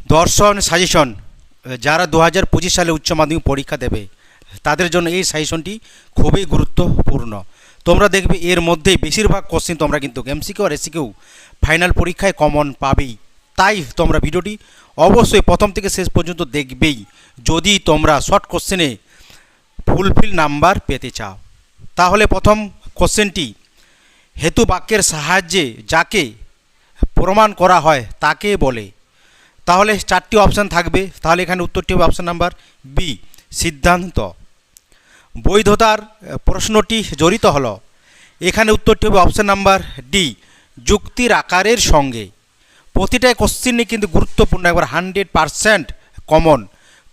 দর্শন সাজেশন যারা 2025 সালে উচ্চ মাধ্যমিক পরীক্ষা দেবে তাদের জন্য এই সাজেশনটি খুবই গুরুত্বপূর্ণ। তোমরা দেখবে এর মধ্যে বেশিরভাগ কোশ্চেন তোমরা কিন্তু এমসিকিউ আর এসিকিউ ফাইনাল পরীক্ষায় কমন পাবেই। তাই তোমরা ভিডিওটি অবশ্যই প্রথম থেকে শেষ পর্যন্ত দেখবেই যদি তোমরা শর্ট কোশ্চেনে ফুলফিল নাম্বার পেতে চাও। তাহলে প্রথম কোশ্চেনটি, হেতু বাক্যের সাহায্যে যাকে প্রমাণ করা হয় তাকে বলে। তাহলে চারটি অপশান থাকবে, তাহলে এখানে উত্তরটি হবে অপশান নাম্বার বি, সিদ্ধান্ত। বৈধতার প্রশ্নটি জড়িত হলো, এখানে উত্তরটি হবে অপশান নাম্বার ডি, যুক্তির আকারের সঙ্গে। প্রতিটা কোশ্চেনই কিন্তু গুরুত্বপূর্ণ, একবার 100% কমন।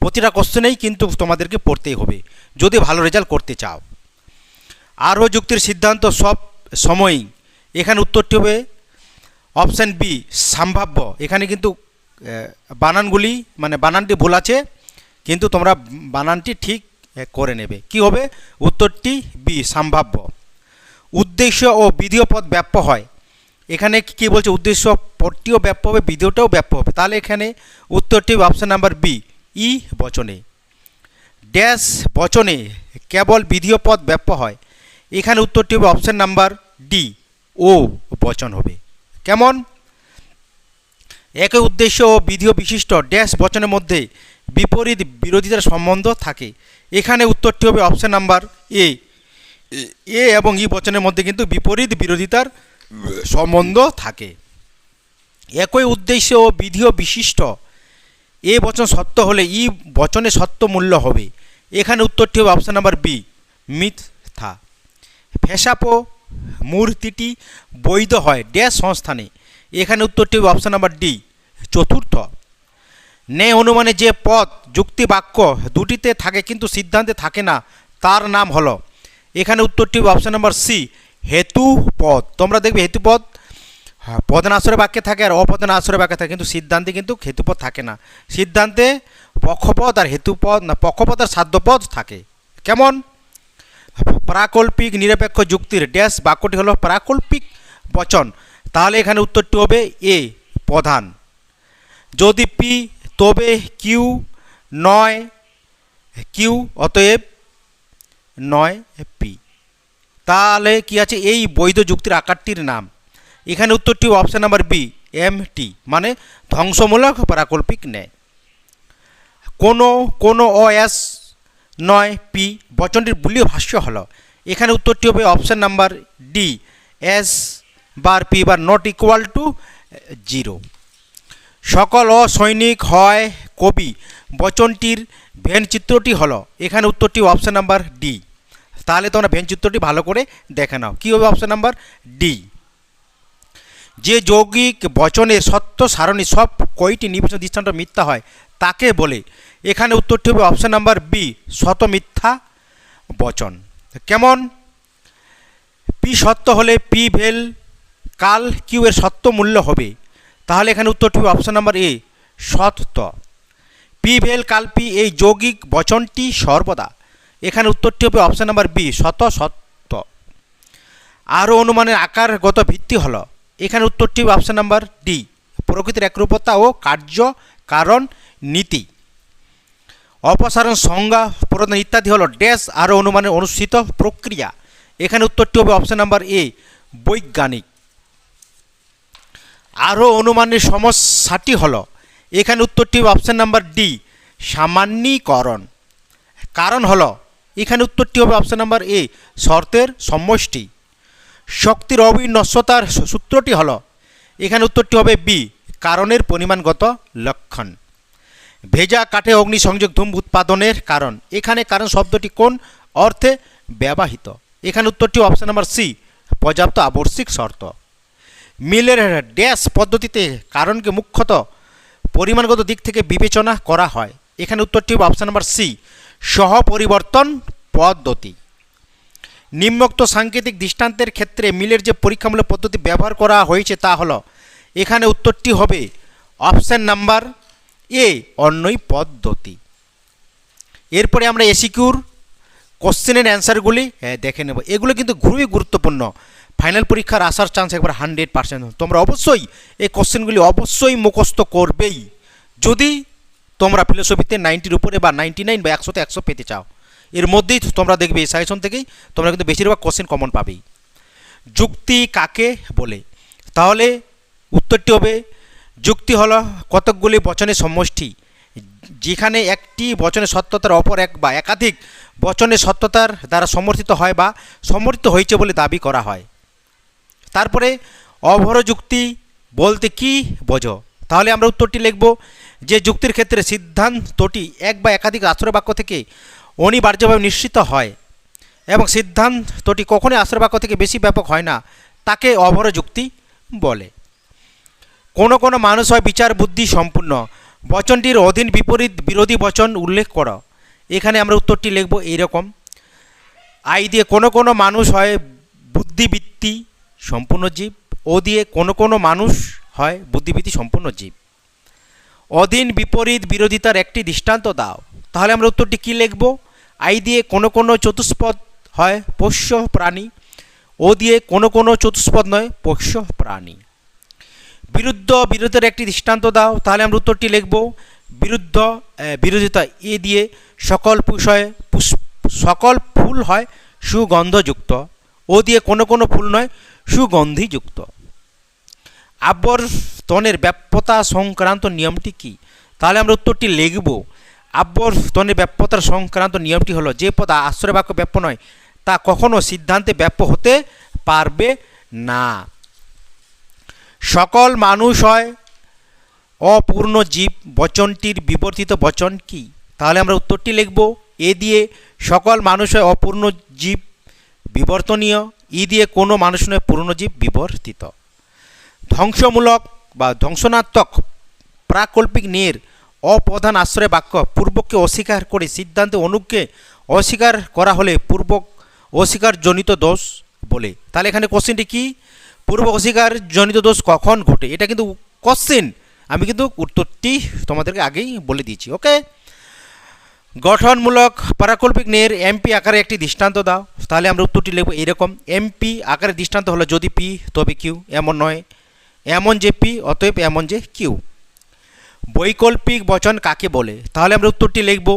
প্রতিটা কোশ্চেনেই কিন্তু তোমাদেরকে পড়তেই হবে যদি ভালো রেজাল্ট করতে চাও। আরও যুক্তির সিদ্ধান্ত সব সময়ই, এখানে উত্তরটি হবে অপশান বি, সম্ভাব্য। এখানে কিন্তু বানানগুলি বানানটি ভুল আছে, কিন্তু তোমরা বানানটি ঠিক করে নেবে। কি হবে উত্তরটি বি, সম্ভাব্য। উদ্দেশ্য ও বিধেয় পদ ব্যাপ্য হয়, এখানে কি বলছে উদ্দেশ্য পদটিও ব্যাপ্য হবে, বিধেয়টাও ব্যাপ্য হবে। তাহলে এখানে উত্তরটি অপশান নাম্বার বি, ই বচনে। ড্যাশ বচনে কেবল বিধেয় পদ ব্যাপ্য হয়, এখানে উত্তরটি হবে অপশান নাম্বার ডি, ও বচন হবে। কেমন? একই উদ্দেশ্য ও বিধেয় বিশিষ্ট ড্যাশ বচনের মধ্যে বিপরীত বিরোধিতার সম্বন্ধ থাকে, এখানে উত্তরটি হবে অপশান নাম্বার এ, এ এবং ই বচনের মধ্যে কিন্তু বিপরীত বিরোধিতার সম্বন্ধ থাকে। একই উদ্দেশ্য ও বিধেয় বিশিষ্ট এ বচন সত্য হলে ই বচনে সত্য মূল্য হবে, এখানে উত্তরটি হবে অপশান নাম্বার বি, মিথ্যা। ফেসাপ মূর্তিটি বৈধ হয় ড্যাশ সংস্থানে, এখানে উত্তরটি হবে অপশান নাম্বার ডি, চতুর্থ। ন্যায় অনুমানে যে পদ যুক্তি বাক্য দুটিতে থাকে কিন্তু সিদ্ধান্তে থাকে না তার নাম হলো, এখানে উত্তরটি হবে অপশান নাম্বার সি, হেতু পদ। তোমরা দেখবে হেতু পদ প্রধান আশ্রয় বাক্যে থাকে আর অপ্রধান আশ্রয় বাক্যে থাকে, কিন্তু সিদ্ধান্তে কিন্তু হেতুপদ থাকে না। সিদ্ধান্তে পক্ষপদ আর হেতুপদ পক্ষপদ আর সাধ্যপদ থাকে। কেমন? প্রাকল্পিক নিরপেক্ষ যুক্তির ড্যাশ বাক্যটি হলো প্রাকল্পিক বচন, তাহলে এখানে উত্তরটি হবে এ, প্রধান। যদি পি তবে কিউ নয় কিউ, অতএব নয় পি। তাহলে কি আছে এই বৈধ যুক্তির আকারটির নাম, এখানে উত্তরটি অপশান নাম্বার বি, এমটি, মানে ধ্বংসমূলক প্রাকল্পিক ন্যায়। কোনো অএস নয় পি বচনটির বুলীয় ভাষ্য হলো, এখানে উত্তরটি হবে option number D, S bar P bar not equal to 0। সকল অসৈনিক হয় কবি বচনটির ভেন চিত্রটি হলো, এখানে উত্তরটি অপশান নাম্বার ডি। তাহলে তোমরা ভেন চিত্রটি ভালো করে দেখে নাও। কী হবে অপশান নাম্বার ডি। যে যৌগিক বচনের সত্য সারণী সব কয়টি নির্বাচন দৃষ্টান্ত মিথ্যা হয় তাকে বলে, এখানে উত্তরটি হবে অপশান নাম্বার বি, শত মিথ্যা বচন। কেমন? পি সত্য হলে পি ভেল কাল কিউ এর সত্য মূল্য হবে, তাহলে এখানে উত্তরটি হবে অপশান নাম্বার এ, সত্য। পি ভেল কাল পি এই যৌগিক বচনটি সর্বদা, এখানে উত্তরটি হবে অপশান নাম্বার বি, শত সত্য। আরও অনুমানের আকারগত ভিত্তি হলো, এখানে উত্তরটি হবে অপশান নাম্বার ডি, প্রকৃতির একরূপতা ও কার্য কারণ নীতি। অপসারণ সংজ্ঞা প্রদান ইত্যাদি হলো ড্যাশ আরও অনুমানের অনুষ্ঠিত প্রক্রিয়া, এখানে উত্তরটি হবে অপশান নাম্বার এ, বৈজ্ঞানিক। আরও অনুমানের সমস্যাটি হলো, এখানে উত্তরটি হবে অপশান নাম্বার ডি, সামান্যীকরণ। কারণ হলো, এখানে উত্তরটি হবে অপশান নাম্বার এ, শর্তের সমষ্টি। শক্তির অবিনশ্বতার সূত্রটি হলো, এখানে উত্তরটি হবে বি, কারণের পরিমাণগত লক্ষণ। ভেজা কাঠে অগ্নিসংযোগ ধূম উৎপাদনের কারণ, এখানে কারণ শব্দটি কোন অর্থে ব্যবহৃত, এখানে উত্তরটি অপশান নাম্বার সি, পর্যাপ্ত আবশ্যিক শর্ত। মিলের ড্যাশ পদ্ধতিতে কারণকে মুখ্যত পরিমাণগত দিক থেকে বিবেচনা করা হয়, এখানে উত্তরটি হবে অপশান নাম্বার সি, সহপরিবর্তন পদ্ধতি। নিম্নোক্ত সাংকেতিক দৃষ্টান্তের ক্ষেত্রে মিলের যে পরীক্ষামূলক পদ্ধতি ব্যবহার করা হয়েছে তা হলো, এখানে উত্তরটি হবে অপশান নাম্বার এ, অন্যই পদ্ধতি। এরপরে আমরা এসিকিউর কোশ্চেনের অ্যান্সারগুলি দেখে নেব। এগুলো কিন্তু খুবই গুরুত্বপূর্ণ, ফাইনাল পরীক্ষার আসার চান্স একবার 100%। তোমরা অবশ্যই এই কোশ্চেনগুলি অবশ্যই মুখস্থ করবেই যদি তোমরা ফিলোসফিতে 90-র উপরে বা 99 বা 100-তে 100 পেতে চাও, এর মধ্যেই তোমরা দেখবে এই সাজেশন থেকেই তোমরা কিন্তু বেশিরভাগ কোশ্চেন কমন পাবেই। যুক্তি কাকে বলে? তাহলে উত্তরটি হবে যুক্তি হলো কতকগুলি বচনের সমষ্টি, যেখানে একটি বচনের সত্যতার অপর এক বা একাধিক বচনের সত্যতার দ্বারা সমর্থিত হয় বা সমর্থিত হয়েছে বলে দাবি করা হয়। তারপরে অভর যুক্তি বলতে কি বোঝো? তাহলে আমরা উত্তরটি লিখব যে যুক্তির ক্ষেত্রে সিদ্ধান্তটি এক বা একাধিক আশ্রয় বাক্য থেকে অনিবার্যভাবে নিশ্চিত হয় এবং সিদ্ধান্তটি কখনোই আশ্রয় বাক্য থেকে বেশি ব্যাপক হয় না, তাকে অভর যুক্তি বলে। কোনো কোনো মানুষ হয় বিচার বুদ্ধি সম্পূর্ণ, বচনটির অধীন বিপরীত বিরোধী বচন উল্লেখ করো। এখানে আমরা উত্তরটি লিখব এইরকম, আই দিয়ে কোনো কোনো মানুষ হয় বুদ্ধিবৃত্তি সম্পূর্ণ জীব, ও দিয়ে কোনো কোনো মানুষ হয় বুদ্ধিবৃত্তি সম্পূর্ণ জীব। অধীন বিপরীত বিরোধিতার একটি দৃষ্টান্ত দাও। তাহলে আমরা উত্তরটি কী লিখব? আই দিয়ে কোনো কোনো চতুষ্পদ হয় পোষ্য প্রাণী, ও দিয়ে কোনো কোনো চতুষ্পদ নয় পোষ্য প্রাণী। বিরুদ্ধ বিরোধের একটি দৃষ্টান্ত দাও। তাহলে আমরা উত্তরটি লিখব বিরুদ্ধ বিরোধিতা, এ দিয়ে সকল ফুল হয় সুগন্ধযুক্ত, ও দিয়ে কোনো কোনো ফুল নয় সুগন্ধিযুক্ত। আবর্তনের ব্যাপ্যতা সংক্রান্ত নিয়মটি কি? তাহলে আমরা উত্তরটি লিখব আবর্তনের ব্যাপ্যতার সংক্রান্ত নিয়মটি হলো যে পদ আশ্রয় বাক্য ব্যাপ্য নয় তা কখনো সিদ্ধান্তে ব্যাপ্য হতে পারবে না। সকল মানুষ হয় অপূর্ণ জীব, বচনটির বিবর্তিত বচন কি? তাহলে আমরা উত্তরটি লিখব এ দিয়ে সকল মানুষ হয় অপূর্ণ জীব বিবর্তনীয়, ই দিয়ে কোনো মানুষ নয় পূর্ণজীব বিবর্তিত। ধ্বংসমূলক বা ধ্বংসনাত্মক প্রাকল্পিক নের অপ্রধান আশ্রয় বাক্য পূর্বককে অস্বীকার করে সিদ্ধান্তে অনুকে অস্বীকার করা হলে পূর্বক অস্বীকার জনিত দোষ বলে। তাহলে এখানে কোশ্চেনটি কি? পূর্ব অস্বীকার জনিত দোষ কখন ঘটে? এটা কিন্তু কোশ্চেন, আমি কিন্তু উত্তরটি তোমাদেরকে আগেই বলে দিয়েছি। ওকে, গঠনমূলক প্রাকল্পিক নের এমপি আকারে একটি দৃষ্টান্ত দাও। তাহলে আমরা উত্তরটি লিখব এইরকম, এমপি আকারে দৃষ্টান্ত হলো যদি পি তবে কিউ, এমন নয় এমন যে পি অতএব এমন যে কিউ। বৈকল্পিক বচন কাকে বলে? তাহলে আমরা উত্তরটি লিখব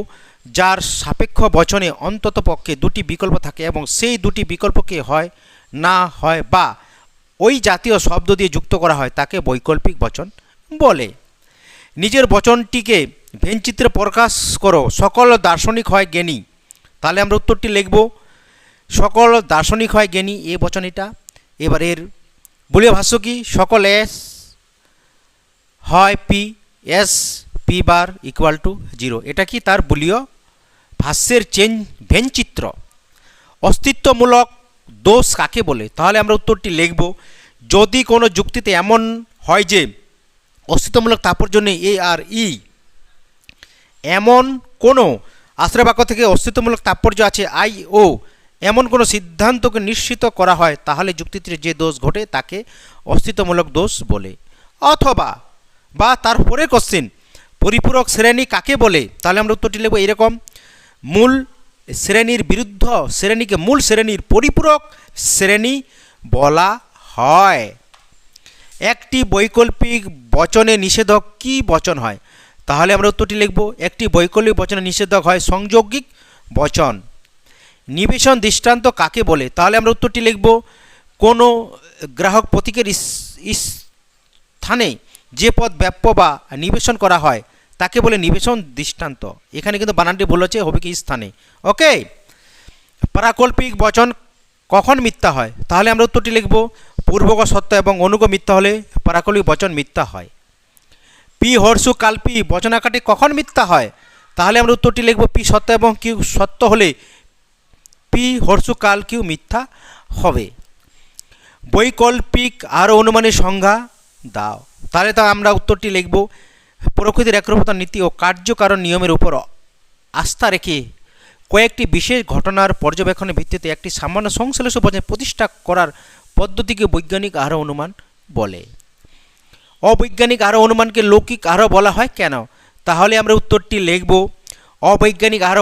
যার সাপেক্ষ বচনে অন্তত পক্ষে দুটি বিকল্প থাকে এবং সেই দুটি বিকল্পকে হয় না হয় বা ওই জাতীয় শব্দ দিয়ে যুক্ত করা হয় তাকে বৈকল্পিক বচন বলে। নিজের বচনটিকে ভেনচিত্রে প্রকাশ করো। সকল দার্শনিক হয় জ্ঞানী। তাহলে আমরা উত্তরটি লিখব সকল দার্শনিক হয় জ্ঞানী, এ বচন এটা। এবার এর বলীয় ভাষ্য কি? সকল এস হয় P, S P bar equal to 0। এটা কি? তার বলীয় ভাষ্যের ভেনচিত্র। অস্তিত্বমূলক দোষ কাকে বলে? তাহলে আমরা উত্তরটি লিখব যদি কোনো যুক্তিতে এমন হয় যে অস্তিত্বমূলক তাৎপর্য নেই এ আর ই, এমন কোনো আশ্রয় বাক্য থেকে অস্তিত্বমূলক তাৎপর্য আছে আই ও, এমন কোনো সিদ্ধান্তকে নিশ্চিত করা হয় তাহলে যুক্তিতে যে দোষ ঘটে তাকে অস্তিত্বমূলক দোষ বলে। অথবা বা তারপরে কোশ্চেন, পরিপূরক শ্রেণী কাকে বলে? তাহলে আমরা উত্তরটি লিখব এরকম, মূল শ্রেণীর বিরুদ্ধ শ্রেণীকে মূল শ্রেণীর পরিপূরক শ্রেণী বলা হয়। একটি বৈকল্পিক বচনে নিষেধক কি বচন হয়? তাহলে আমরা উত্তরটি লিখব একটি বৈকল্পিক বচনে নিষেধক হয় সংযৌগিক বচন। নিবেশন দৃষ্টান্ত কাকে বলে? তাহলে আমরা উত্তরটি লিখব কোনো গ্রাহক প্রতীকের স্থানে যে পদ ব্যাপ্য বা নিবেশন করা হয় তাকে বলে নিবেশন দৃষ্টান্ত। এখানে কিন্তু বানানটি ভুল হচ্ছে, হবে কি স্থানে। ওকে, প্রাকল্পিক বচন কখন মিথ্যা হয়? তাহলে আমরা উত্তরটি লিখব পূর্বক সত্য এবং অনুগ মিথ্যা হলে প্রাকল্পিক বচন মিথ্যা হয়। পি হর্ষু কাল্পি বচনাকারটি কখন মিথ্যা হয়? তাহলে আমরা উত্তরটি লিখব পি সত্য এবং কিউ সত্য হলে পি হর্ষু কাল কিউ মিথ্যা হবে। বৈকল্পিক আরও অনুমানের সংজ্ঞা দাও। তাহলে তা আমরা উত্তরটি লিখব প্রকৃতির একরূপতার নীতি ও কার্যকারণ নিয়মের উপর আস্থা রেখে কয়েকটি বিশেষ ঘটনার পর্যবেক্ষণের ভিত্তিতে একটি সামান্য সংশ্লেষ বচন প্রতিষ্ঠা করার পদ্ধতিকে বৈজ্ঞানিক আরও অনুমান বলে। অবৈজ্ঞানিক আরও অনুমানকে লৌকিক আরও বলা হয় কেন? তাহলে আমরা উত্তরটি লিখব অবৈজ্ঞানিক আরও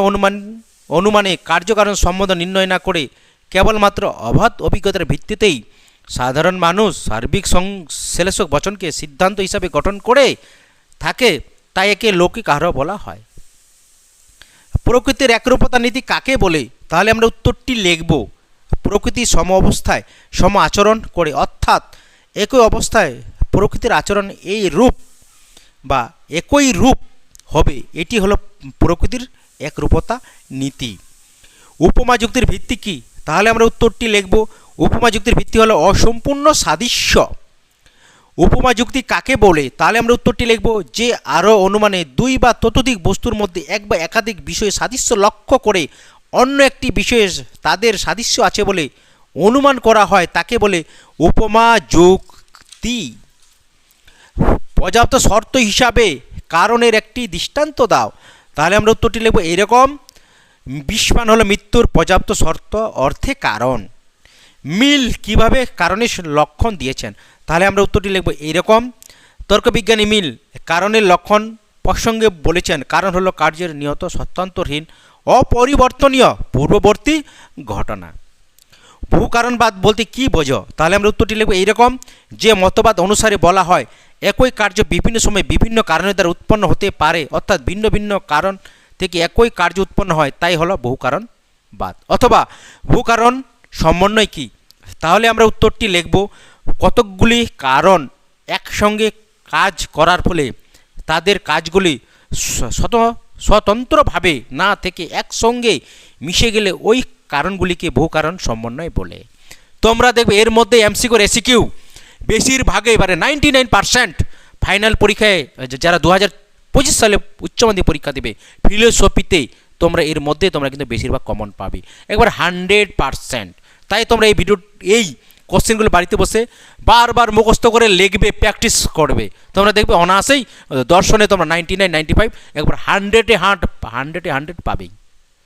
অনুমানে কার্যকারণ সম্বন্ধ নির্ণয় না করে কেবলমাত্র অবাধ অভিজ্ঞতার ভিত্তিতেই সাধারণ মানুষ সার্বিক সংশ্লেষক বচনকে সিদ্ধান্ত হিসাবে গঠন করে থাকে তাই একে লৌকিক আহারও বলা হয়। প্রকৃতির একরূপতা নীতি কাকে বলে? তাহলে আমরা উত্তরটি লিখব, প্রকৃতি সম অবস্থায় সম আচরণ করে, অর্থাৎ একই অবস্থায় প্রকৃতির আচরণ এই রূপ বা একই রূপ হবে, এটি হলো প্রকৃতির একরূপতা নীতি। উপমা যুক্তির ভিত্তি কি? তাহলে আমরা উত্তরটি লিখব, উপমা যুক্তির ভিত্তি হলো অসম্পূর্ণ সাদৃশ্য। উপমা যুক্তি কাকে বলে? তাহলে আমরা উত্তরটি লিখব, যে আরও অনুমানে দুই বা ততোধিক বস্তুর মধ্যে এক বা একাধিক বিষয়ে সাদৃশ্য লক্ষ্য করে অন্য একটি বিষয়ে তাদের সাদৃশ্য আছে বলে অনুমান করা হয়, তাকে বলে উপমা যুক্তি। পর্যাপ্ত শর্ত হিসাবে কারণের একটি দৃষ্টান্ত দাও। তাহলে আমরা উত্তরটি লিখব এরকম, বিষপান হলো মৃত্যুর পর্যাপ্ত শর্ত, অর্থে কারণ। মিল কিভাবে কারণের লক্ষণ দিয়েছেন? তাহলে আমরা উত্তরটি লিখব এইরকম, তর্কবিজ্ঞানী মিল কারণের লক্ষণ প্রসঙ্গে বলেছেন, কারণ হলো কার্যের নিয়ত সত্যান্তরহীন অপরিবর্তনীয় পূর্ববর্তী ঘটনা। বহু কারণবাদ বলতে কি বোঝো? তাহলে আমরা উত্তরটি লিখব এইরকম, যে মতবাদ অনুসারে বলা হয় একই কার্য বিভিন্ন সময় বিভিন্ন কারণের দ্বারা উৎপন্ন হতে পারে, অর্থাৎ ভিন্ন ভিন্ন কারণ থেকে একই কার্য উৎপন্ন হয়, তাই হলো বহু কারণবাদ। অথবা বহু কারণ সমন্বয় কি? তাহলে আমরা উত্তরটি লিখব, কতকগুলি কারণ একসঙ্গে কাজ করার ফলে তাদের কাজগুলি স্বতন্ত্রভাবে না থেকে একসঙ্গে মিশে গেলে ওই কারণগুলিকে বহু কারণ সমন্বয় বলে। তোমরা দেখবে এর মধ্যে এমসিকিউ রেসিকিউ বেশিরভাগই এবারে 99% ফাইনাল পরীক্ষায় যারা 2025 সালে উচ্চ মাধ্যমিক পরীক্ষা দেবে ফিলোসফিতে, তোমরা এর মধ্যে তোমরা কিন্তু বেশিরভাগ কমন পাবে, একবার 100%। তাই তোমরা এই এই কোশ্চেনগুলো বাড়িতে বসে বারবার মুখস্থ করে লিখবে, প্র্যাকটিস করবে, তোমরা দেখবে অনায়াসেই দর্শনে তোমরা 99, 95 একবার 100-এ 100 পাবেই।